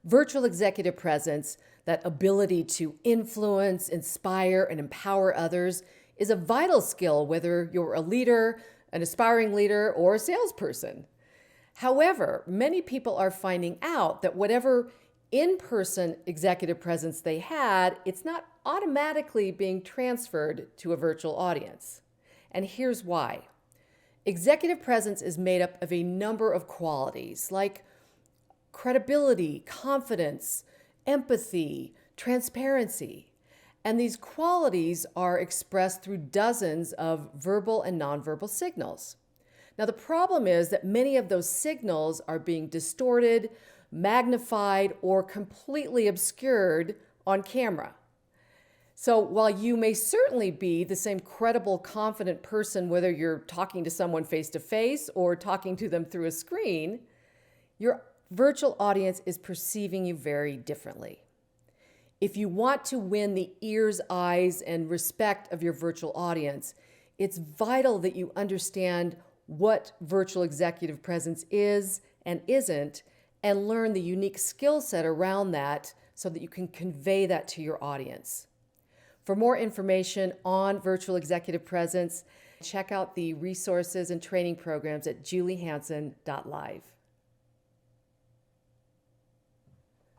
Virtual executive presence, that ability to influence, inspire, and empower others, is a vital skill whether you're a leader, an aspiring leader, or a salesperson. However, many people are finding out that whatever in-person executive presence they had, it's not automatically being transferred to a virtual audience. And here's why. Executive presence is made up of a number of qualities like credibility, confidence, empathy, transparency. And these qualities are expressed through dozens of verbal and nonverbal signals. Now, the problem is that many of those signals are being distorted, magnified, or completely obscured on camera. So while you may certainly be the same credible, confident person, whether you're talking to someone face to face or talking to them through a screen, your virtual audience is perceiving you very differently. If you want to win the ears, eyes, and respect of your virtual audience, it's vital that you understand what virtual executive presence is and isn't, and learn the unique skill set around that so that you can convey that to your audience. For more information on virtual executive presence, check out the resources and training programs at juliehansen.live.